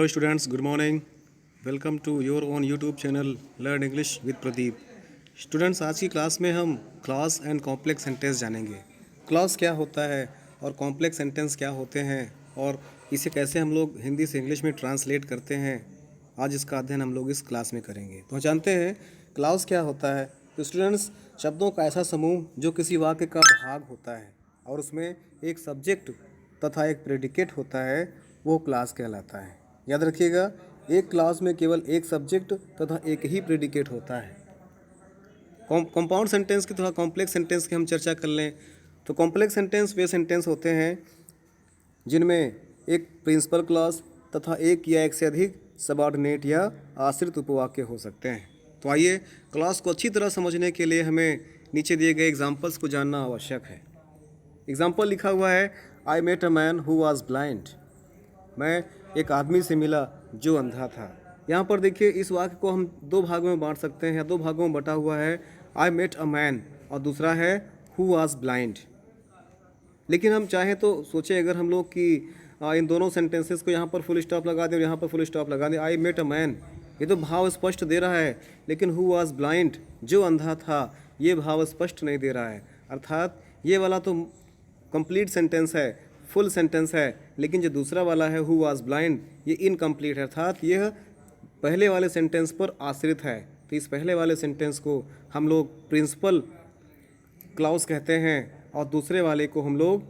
Hello students, good morning. Welcome to your own YouTube channel learn English with Pradeep. Students, आज की class में हम clause and complex sentence जानेंगे। Clause क्या होता है और कॉम्प्लेक्स सेंटेंस क्या होते हैं और इसे कैसे हम लोग हिंदी से इंग्लिश में ट्रांसलेट करते हैं, आज इसका अध्ययन हम लोग इस क्लास में करेंगे। तो जानते हैं क्लॉज क्या होता है। तो स्टूडेंट्स, शब्दों का ऐसा समूह जो किसी वाक्य का भाग होता है और उसमें एक सब्जेक्ट तथा एक प्रेडिकेट होता है, वो क्लॉज कहलाता है। याद रखिएगा, एक क्लास में केवल एक सब्जेक्ट तथा एक ही प्रेडिकेट होता है। कंपाउंड सेंटेंस की तथा कॉम्प्लेक्स सेंटेंस की हम चर्चा कर लें तो कॉम्प्लेक्स सेंटेंस वे सेंटेंस होते हैं जिनमें एक प्रिंसिपल क्लॉज तथा एक या एक से अधिक सबऑर्डिनेट या आश्रित उपवाक्य हो सकते हैं। तो आइए, क्लॉज को अच्छी तरह समझने के लिए हमें नीचे दिए गए एग्जाम्पल्स को जानना आवश्यक है। एग्जाम्पल लिखा हुआ है, I met a man who was blind. मैं एक आदमी से मिला जो अंधा था। यहाँ पर देखिए, इस वाक्य को हम दो भागों में बांट सकते हैं, दो भागों में बटा हुआ है, आई मेट अ मैन और दूसरा है हु वाज ब्लाइंड। लेकिन हम चाहें तो सोचें अगर हम लोग कि इन दोनों सेंटेंसेस को यहाँ पर फुल स्टॉप लगा दें और यहाँ पर फुल स्टॉप लगा दें। आई मेट अ मैन, ये तो भाव स्पष्ट दे रहा है, लेकिन हु वाज ब्लाइंड, जो अंधा था, ये भाव स्पष्ट नहीं दे रहा है। अर्थात ये वाला तो कंप्लीट सेंटेंस है, फुल सेंटेंस है, लेकिन जो दूसरा वाला है हु वाज ब्लाइंड, ये इनकम्प्लीट है, अर्थात यह पहले वाले सेंटेंस पर आश्रित है। तो इस पहले वाले सेंटेंस को हम लोग प्रिंसिपल क्लॉज कहते हैं और दूसरे वाले को हम लोग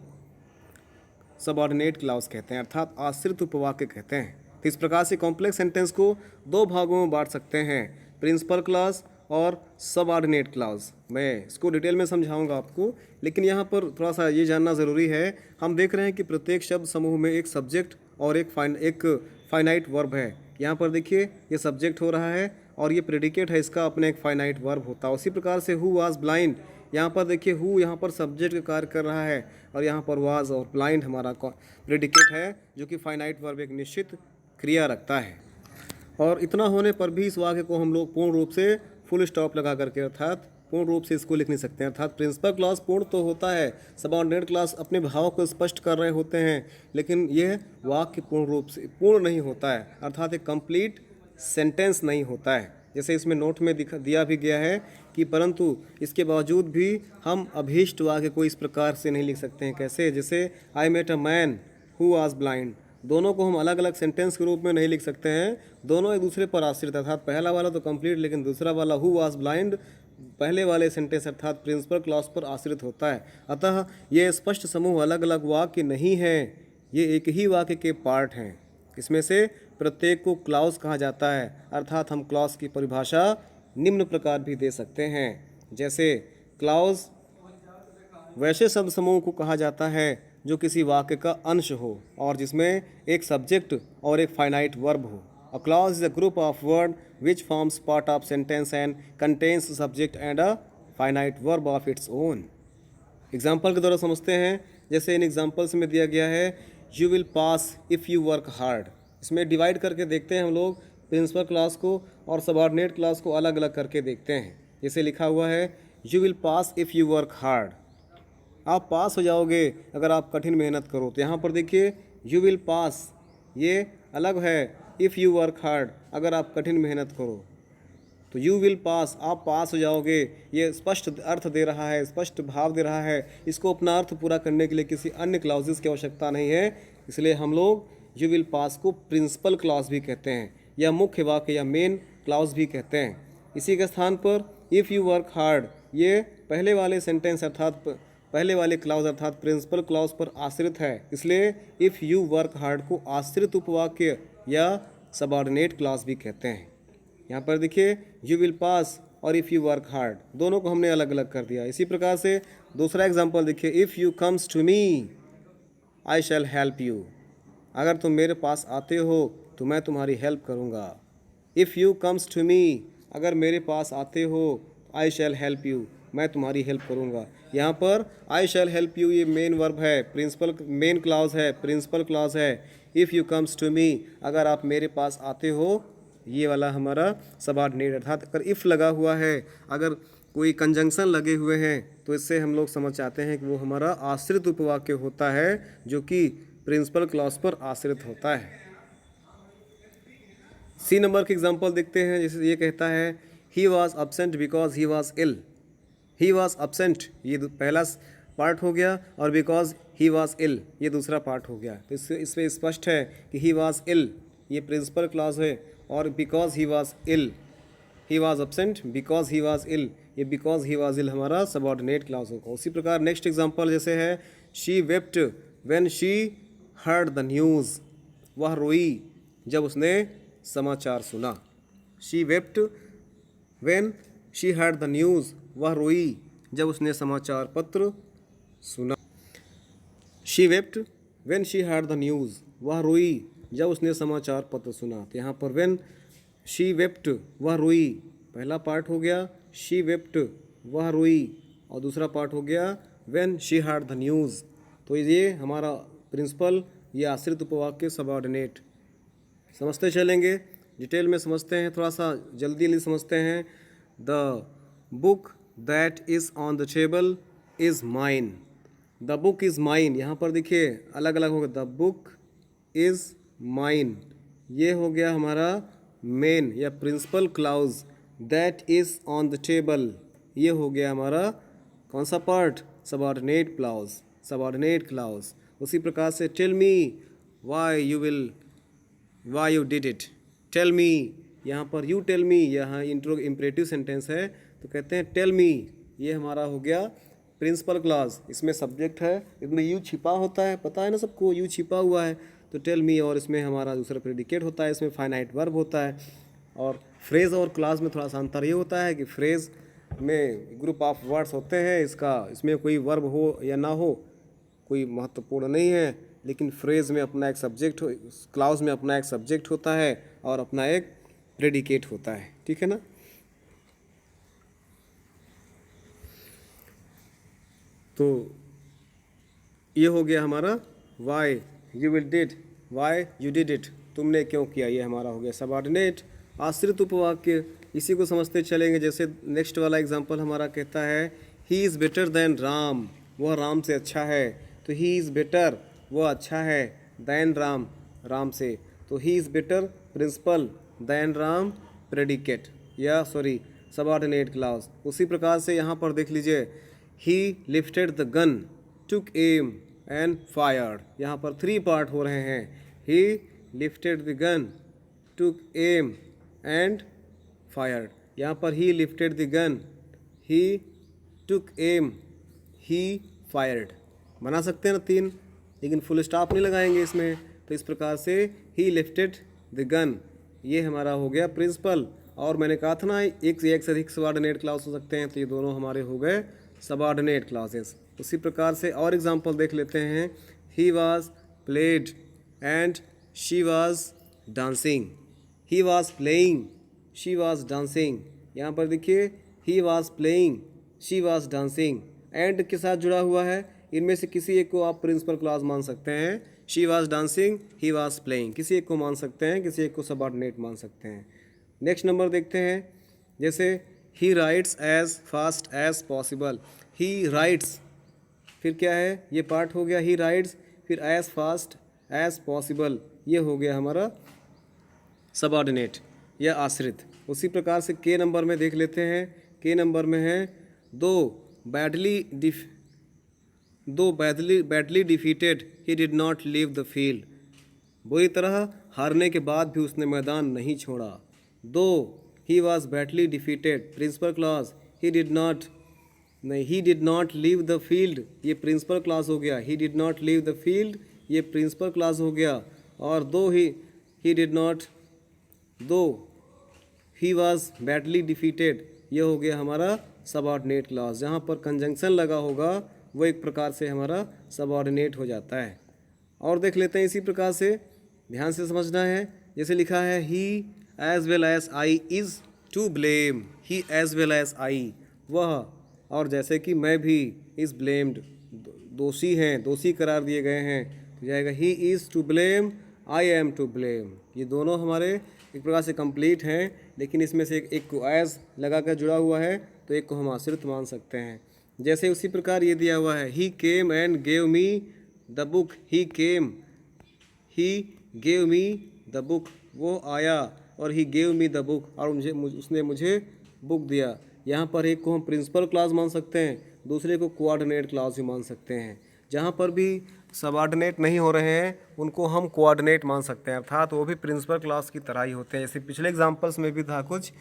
सबऑर्डिनेट क्लॉज कहते हैं, अर्थात आश्रित उपवाक्य कहते हैं। तो इस प्रकार से कॉम्प्लेक्स सेंटेंस को दो भागों में बांट सकते हैं, प्रिंसिपल क्लॉज और सबऑर्डिनेट क्लॉज। मैं इसको डिटेल में समझाऊंगा आपको, लेकिन यहाँ पर थोड़ा सा ये जानना ज़रूरी है। हम देख रहे हैं कि प्रत्येक शब्द समूह में एक सब्जेक्ट और एक फाइनाइट वर्ब है। यहाँ पर देखिए, ये सब्जेक्ट हो रहा है और ये प्रेडिकेट है, इसका अपने एक फाइनाइट वर्ब होता है। उसी प्रकार से हु वाज ब्लाइंड, यहाँ पर देखिए हु यहाँ पर सब्जेक्ट का कार्य कर रहा है और यहाँ पर वाज और ब्लाइंड हमारा प्रेडिकेट है, जो कि फाइनाइट वर्ब एक निश्चित क्रिया रखता है। और इतना होने पर भी इस वाक्य को हम लोग पूर्ण रूप से फुल स्टॉप लगा करके, अर्थात पूर्ण रूप से इसको लिख नहीं सकते हैं। अर्थात प्रिंसिपल क्लॉज पूर्ण तो होता है, सबऑर्डिनेट क्लॉज अपने भाव को स्पष्ट कर रहे होते हैं, लेकिन यह वाक्य पूर्ण रूप से पूर्ण नहीं होता है, अर्थात एक कंप्लीट सेंटेंस नहीं होता है। जैसे इसमें नोट में दिया भी गया है कि परंतु इसके बावजूद भी हम अभीष्ट वाक्य को इस प्रकार से नहीं लिख सकते हैं। कैसे? जैसे I met a man who was blind, दोनों को हम अलग अलग सेंटेंस के रूप में नहीं लिख सकते हैं, दोनों एक दूसरे पर आश्रित, अर्थात पहला वाला तो कंप्लीट, लेकिन दूसरा वाला हु वाज ब्लाइंड पहले वाले सेंटेंस अर्थात प्रिंसिपल क्लॉज पर आश्रित होता है। अतः ये स्पष्ट समूह अलग अलग वाक्य नहीं है, ये एक ही वाक्य के पार्ट हैं। इसमें से प्रत्येक को क्लॉज कहा जाता है, अर्थात हम क्लॉज की परिभाषा निम्न प्रकार भी दे सकते हैं। जैसे क्लॉज वैसे शब्द समूह को कहा जाता है जो किसी वाक्य का अंश हो और जिसमें एक सब्जेक्ट और एक फाइनाइट वर्ब हो। A clause is a group of word which forms part of sentence and contains subject and a finite verb of its own. Example के द्वारा समझते हैं। जैसे इन एग्जाम्पल्स में दिया गया है, you will pass if you work hard. इसमें डिवाइड करके देखते हैं हम लोग प्रिंसिपल क्लास को और सबऑर्डिनेट क्लास को अलग अलग करके देखते हैं। जैसे लिखा हुआ है, you will pass if you work hard, आप पास हो जाओगे अगर आप कठिन मेहनत करो। तो यहाँ पर देखिए, यू विल पास ये अलग है, इफ़ यू वर्क हार्ड अगर आप कठिन मेहनत करो। तो यू विल पास, आप पास हो जाओगे, ये स्पष्ट अर्थ दे रहा है, स्पष्ट भाव दे रहा है। इसको अपना अर्थ पूरा करने के लिए किसी अन्य क्लॉजेस की आवश्यकता नहीं है, इसलिए हम लोग यू विल पास को प्रिंसिपल क्लॉज भी कहते हैं या मुख्य वाक्य या मेन क्लॉज भी कहते हैं। इसी के स्थान पर इफ़ यू वर्क हार्ड, ये पहले वाले सेंटेंस अर्थात पहले वाले क्लॉज अर्थात प्रिंसिपल क्लॉज पर आश्रित है, इसलिए इफ़ यू वर्क हार्ड को आश्रित उपवाक्य या सबऑर्डिनेट क्लॉज भी कहते हैं। यहाँ पर देखिए, यू विल पास और इफ़ यू वर्क हार्ड दोनों को हमने अलग अलग कर दिया। इसी प्रकार से दूसरा एग्जांपल देखिए, if you comes to me I shall help you, अगर तुम मेरे पास आते हो तो मैं तुम्हारी हेल्प करूँगा। If you comes to me, अगर मेरे पास आते हो, आई शैल हेल्प यू, मैं तुम्हारी हेल्प करूँगा। यहाँ पर आई शैल हेल्प यू ये मेन वर्ब है, प्रिंसिपल मेन क्लॉज है, प्रिंसिपल क्लॉज है। If you comes to me, अगर आप मेरे पास आते हो, ये वाला हमारा सबऑर्डिनेट, अर्थात अगर इफ़ लगा हुआ है, अगर कोई कंजंक्शन लगे हुए हैं, तो इससे हम लोग समझ जाते हैं कि वो हमारा आश्रित उपवाक्य होता है, जो कि प्रिंसिपल क्लॉज पर आश्रित होता है। सी नंबर के एग्जाम्पल देखते हैं। जैसे ये कहता है he was absent because he was ill. He was absent ये पहला पार्ट हो गया और बिकॉज ही वॉज इल ये दूसरा पार्ट हो गया। तो इसमें स्पष्ट है कि ही वॉज इल ये प्रिंसिपल क्लॉज है और because he was ill, he was absent because he was ill, ये बिकॉज ही वॉज इल हमारा सबऑर्डिनेट क्लॉज होगा। उसी प्रकार नेक्स्ट एग्जाम्पल जैसे है she wept when she heard the news, वह रोई जब उसने समाचार सुना। She wept when she heard the news, वह रोई जब उसने समाचार पत्र सुना। She wept when she heard the news, वह रोई जब उसने समाचार पत्र सुना। तो यहाँ पर व्हेन शी वेप्ट वह रोई पहला पार्ट हो गया, शी वेप्ट वह रोई और दूसरा पार्ट हो गया when she heard the news. तो ये हमारा प्रिंसिपल ये आश्रित उपवाक्य सबऑर्डिनेट समझते चलेंगे, डिटेल में समझते हैं, थोड़ा सा जल्दी जल्दी समझते हैं। The book that is on the table is mine, the book is mine, यहाँ पर देखिए अलग अलग होगा। द बुक इज़ माइन ये हो गया हमारा मेन या principal clause. That is on the table ये हो गया हमारा कौन सा part, subordinate clause, subordinate clause. उसी प्रकार से tell me why you did it, tell me यहाँ पर यू टेल मी यहाँ इंपरेटिव सेंटेंस है तो कहते हैं टेल मी, ये हमारा हो गया प्रिंसिपल क्लॉज। इसमें सब्जेक्ट है, इसमें यू छिपा होता है, पता है ना सबको, यू छिपा हुआ है तो टेल मी, और इसमें हमारा दूसरा प्रेडिकेट होता है, इसमें फाइनाइट वर्ब होता है। और फ्रेज और क्लॉज में थोड़ा सा अंतर ये होता है कि फ्रेज में ग्रुप ऑफ वर्ड्स होते हैं, इसमें कोई वर्ब हो या ना हो कोई महत्वपूर्ण नहीं है, लेकिन फ्रेज में अपना एक सब्जेक्ट हो, क्लॉज में अपना एक सब्जेक्ट होता है और अपना एक प्रेडिकेट होता है, ठीक है ना। तो ये हो गया हमारा why you will did, Y you did it, तुमने क्यों किया, ये हमारा हो गया सबऑर्डिनेट आश्रित उपवाक्य। इसी को समझते चलेंगे। जैसे नेक्स्ट वाला एग्जांपल हमारा कहता है ही इज़ बेटर देन राम, वह राम से अच्छा है। तो ही इज़ बेटर वह अच्छा है, देन राम राम से, तो he is better principal, then Ram predicate या सबऑर्डिनेट क्लॉज। उसी प्रकार से यहाँ पर देख लीजिए he lifted the gun, took aim and fired, यहाँ पर 3 पार्ट हो रहे हैं। He lifted the gun, took aim and fired, यहाँ पर he lifted the gun, he took aim, he fired बना सकते हैं ना 3, लेकिन फुल स्टॉप नहीं लगाएंगे इसमें। तो इस प्रकार से ही लिफ्टेड द गन ये हमारा हो गया प्रिंसिपल। और मैंने कहा था ना एक से अधिक सबऑर्डिनेट क्लॉज हो सकते हैं, तो ये दोनों हमारे हो गए सबऑर्डिनेट क्लॉजेस। उसी प्रकार से और एग्जांपल देख लेते हैं। He was played and she was dancing, he was playing, she was dancing, यहाँ पर देखिए he was playing, she was dancing, and के साथ जुड़ा हुआ है। इनमें से किसी एक को आप प्रिंसिपल क्लॉज मान सकते हैं। She was dancing, he was playing, किसी एक को मान सकते हैं, किसी एक को सबऑर्डिनेट मान सकते हैं। नेक्स्ट नंबर देखते हैं। जैसे he writes as fast as possible, he writes फिर क्या है, ये पार्ट हो गया ही राइट्स, फिर एज फास्ट एज पॉसिबल ये हो गया हमारा सबऑर्डिनेट या आश्रित। उसी प्रकार से के नंबर में देख लेते हैं। के नंबर में है दो badly defeated he did not leave the field, बुरी तरह हारने के बाद भी उसने मैदान नहीं छोड़ा। Though he was badly defeated principal clause, he did not leave the field ये प्रिंसिपल क्लॉज हो गया। He did not leave the field ये प्रिंसिपल क्लॉज हो गया। और दो ही वॉज बैडली डिफीटेड ये हो गया हमारा सबऑर्डिनेट क्लॉज। जहाँ पर कंजंक्शन लगा होगा वो एक प्रकार से हमारा सबऑर्डिनेट हो जाता है। और देख लेते हैं इसी प्रकार से, ध्यान से समझना है। जैसे लिखा है he as well as I is to blame, he as well as I वह, और जैसे कि मैं भी इज़ ब्लेम्ड दोषी हैं, दोषी करार दिए गए हैं, तो जाएगा he is to blame, I am to blame. ये दोनों हमारे एक प्रकार से कंप्लीट हैं, लेकिन इसमें से एक को एज लगा कर जुड़ा हुआ है तो एक को हम आश्रित मान सकते हैं। जैसे उसी प्रकार ये दिया हुआ है he came and gave me the book, he came he gave me the book वो आया और he gave me the book, और उसने मुझे बुक दिया। यहाँ पर एक को हम प्रिंसिपल क्लास मान सकते हैं, दूसरे को कोऑर्डिनेट क्लास भी मान सकते हैं। जहाँ पर भी सबऑर्डिनेट नहीं हो रहे हैं उनको हम कोऑर्डिनेट मान सकते हैं, अर्थात वो भी प्रिंसिपल क्लास की तरह ही होते हैं। जैसे पिछले एग्जाम्पल्स में भी था कुछ,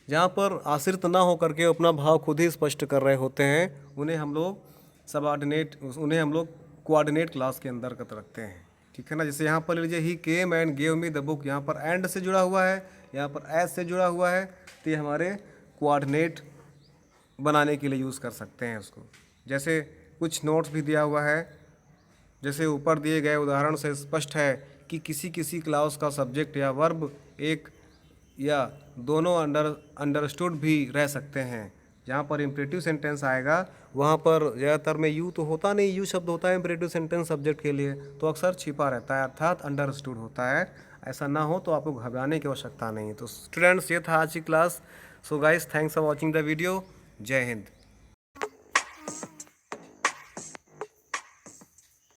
जहाँ पर आश्रित ना होकर के अपना भाव खुद ही स्पष्ट कर रहे होते हैं, उन्हें हम लोग कोऑर्डिनेट क्लास के अंतर्गत रखते हैं। ठीक है ना। जैसे यहाँ पर ले लीजिए, he came and gave me the book, यहाँ पर एंड से जुड़ा हुआ है, यहाँ पर एस से जुड़ा हुआ है, तो ये हमारे कोऑर्डिनेट बनाने के लिए यूज़ कर सकते हैं उसको। जैसे कुछ नोट्स भी दिया हुआ है, जैसे ऊपर दिए गए उदाहरण से स्पष्ट है कि किसी किसी क्लास का सब्जेक्ट या वर्ब एक या दोनों अंडरस्टूड भी रह सकते हैं। जहाँ पर इम्परेटिव सेंटेंस आएगा वहाँ पर ज़्यादातर में यू तो होता नहीं, यू शब्द होता है इम्परेटिव सेंटेंस सब्जेक्ट के लिए, तो अक्सर छिपा रहता है, अर्थात अंडरस्टूड होता है। ऐसा ना हो तो आपको घबराने की आवश्यकता नहीं है। तो स्टूडेंट्स, ये था आज की class. So guys, thanks for watching the video. जय हिंद।